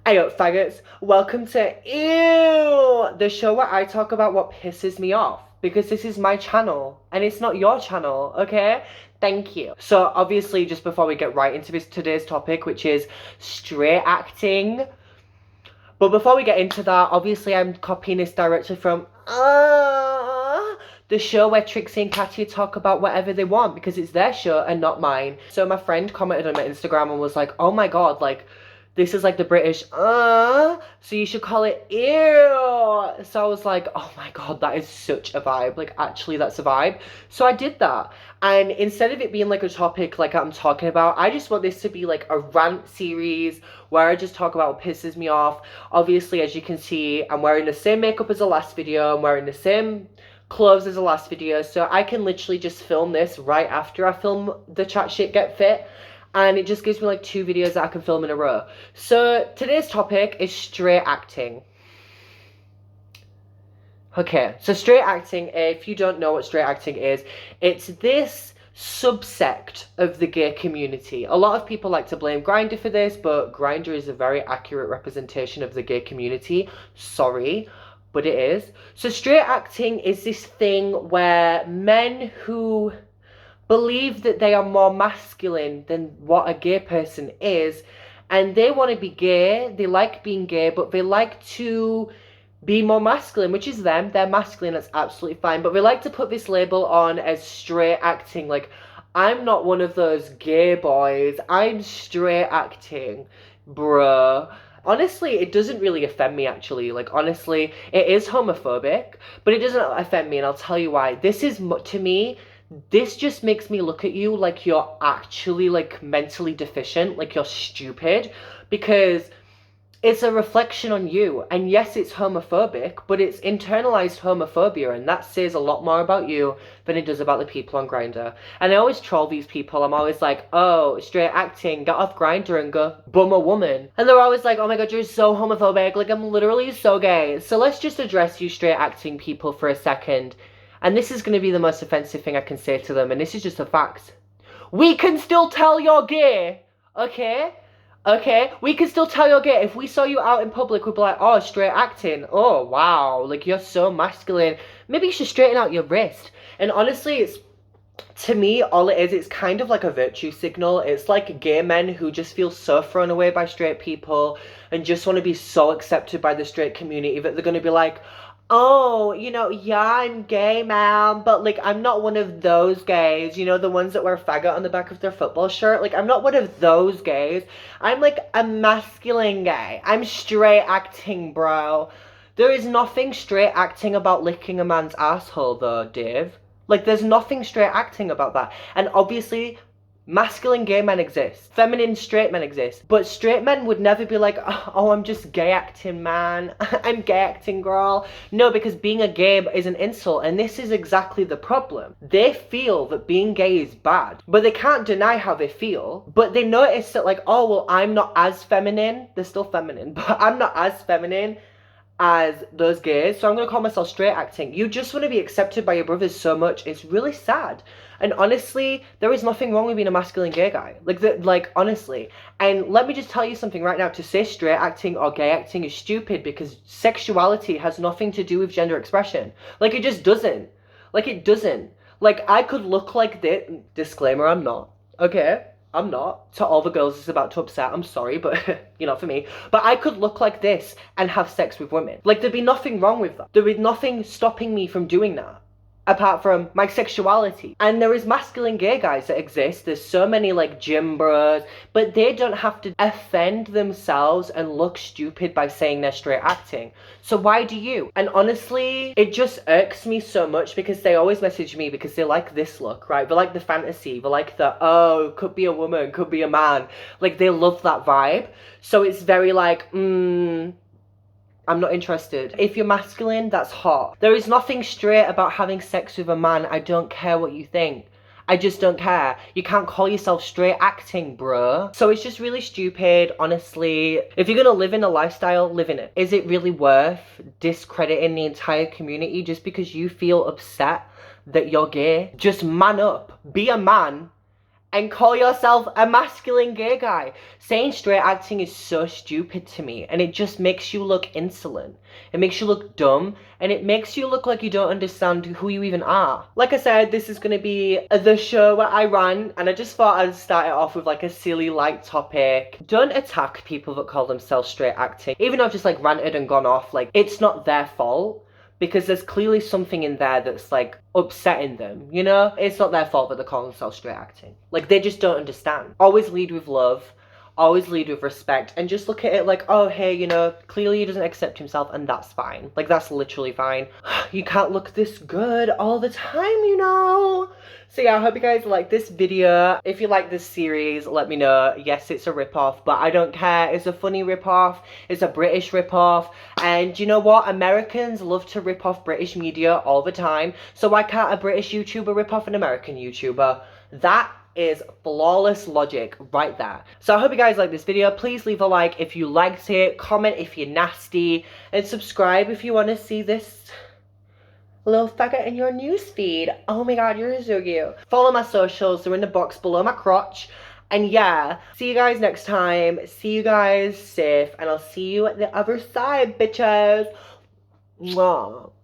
Hey up, faggots. Welcome to Ew, the show where I talk about what pisses me off. Because this is my channel, and it's not your channel, okay? Thank you. So, obviously, just before we get right into today's topic, which is straight acting. But before we get into that, obviously, I'm copying this directly from the show where Trixie and Katya talk about whatever they want, because it's their show and not mine. So my friend commented on my Instagram and was like, oh my god, like, this is like the British, so you should call it ew. So I was like, oh my god, that is such a vibe. Like, actually, that's a vibe. So I did that. And instead of it being like a topic like I'm talking about, I just want this to be like a rant series where I just talk about what pisses me off. Obviously, as you can see, I'm wearing the same makeup as the last video. I'm wearing the same clothes as the last video. So I can literally just film this right after I film the chat shit get fit. And it just gives me like 2 videos that I can film in a row. So today's topic is straight acting. Okay, so straight acting, if you don't know what straight acting is, it's this subsect of the gay community. A lot of people like to blame Grindr for this, but Grindr is a very accurate representation of the gay community. Sorry, but it is. So straight acting is this thing where men who believe that they are more masculine than what a gay person is, and they want to be gay, they like being gay, but they like to be more masculine, which is them, they're masculine, that's absolutely fine, but they like to put this label on as straight acting, like, I'm not one of those gay boys, I'm straight acting, bruh. Honestly, it doesn't really offend me, actually. Like, honestly, it is homophobic, but it doesn't offend me, and I'll tell you why. This is, to me, this just makes me look at you like you're actually, like, mentally deficient, like you're stupid, because it's a reflection on you. And yes, it's homophobic, but it's internalized homophobia, and that says a lot more about you than it does about the people on Grindr. And I always troll these people. I'm always like, oh, straight acting, get off Grindr and go bum a woman. And they're always like, oh my god, you're so homophobic, like, I'm literally so gay. So let's just address you straight acting people for a second. And this is going to be the most offensive thing I can say to them, and this is just a fact. We can still tell you're gay, okay? Okay? We can still tell you're gay. If we saw you out in public, we'd be like, oh, straight acting. Oh, wow. Like, you're so masculine. Maybe you should straighten out your wrist. And honestly, it's, to me, all it is, it's kind of like a virtue signal. It's like gay men who just feel so thrown away by straight people and just want to be so accepted by the straight community that they're going to be like, oh, you know, yeah, I'm gay, ma'am, but, like, I'm not one of those gays, you know, the ones that wear faggot on the back of their football shirt. Like, I'm not one of those gays. I'm, like, a masculine gay. I'm straight acting, bro. There is nothing straight acting about licking a man's asshole, though, Dave. Like, there's nothing straight acting about that. And obviously, masculine gay men exist. Feminine straight men exist. But straight men would never be like, oh, I'm just gay acting, man. I'm gay acting, girl. No, because being a gay is an insult. And this is exactly the problem. They feel that being gay is bad. But they can't deny how they feel. But they notice that, like, oh, well, I'm not as feminine. They're still feminine. But I'm not as feminine as those gays, so I'm gonna call myself straight acting. You just want to be accepted by your brothers so much. It's really sad. And honestly, there is nothing wrong with being a masculine gay guy. Like, honestly. And let me just tell you something right now. To say straight acting or gay acting is stupid, because sexuality has nothing to do with gender expression. Like, it just doesn't. Like, it doesn't. Like, I could look like this. Disclaimer, I'm not. Okay? I'm not. To all the girls it's about to upset, I'm sorry, but you're not for me. But I could look like this and have sex with women. Like, there'd be nothing wrong with that. There'd be nothing stopping me from doing that, apart from my sexuality. And there is masculine gay guys that exist. There's so many, like, gym bros, but they don't have to offend themselves and look stupid by saying they're straight acting. So why do you? And honestly, it just irks me so much, because they always message me because they like this look, right? They like the fantasy. They like the, oh, could be a woman, could be a man. Like, they love that vibe. So it's very like, I'm not interested. If you're masculine, that's hot. There is nothing straight about having sex with a man. I don't care what you think. I just don't care. You can't call yourself straight acting, bro. So it's just really stupid, honestly. If you're gonna live in a lifestyle, live in it. Is it really worth discrediting the entire community just because you feel upset that you're gay? Just man up. Be a man and call yourself a masculine gay guy. Saying straight acting is so stupid to me, and it just makes you look insolent. It makes you look dumb, and it makes you look like you don't understand who you even are. Like I said, this is gonna be the show where I rant, and I just thought I'd start it off with like a silly light topic. Don't attack people that call themselves straight acting. Even though I've just like ranted and gone off, like it's not their fault. Because there's clearly something in there that's like upsetting them, you know? It's not their fault that they're calling themselves straight acting. Like they just don't understand. Always lead with love, always lead with respect, and just look at it like, oh hey, you know, clearly he doesn't accept himself, and that's fine. Like that's literally fine. You can't look this good all the time, you know? So yeah, I hope you guys like this video. If you like this series, let me know. Yes, it's a ripoff, but I don't care. It's a funny ripoff. It's a British ripoff. And you know what? Americans love to rip off British media all the time. So why can't a British YouTuber rip off an American YouTuber? That is flawless logic right there. So I hope you guys like this video. Please leave a like if you liked it. Comment if you're nasty. And subscribe if you want to see this little faggot in your newsfeed. Oh my god, you're so cute. Follow my socials, they're in the box below my crotch. And yeah, see you guys next time. See you guys safe, and I'll see you at the other side, bitches. Mwah.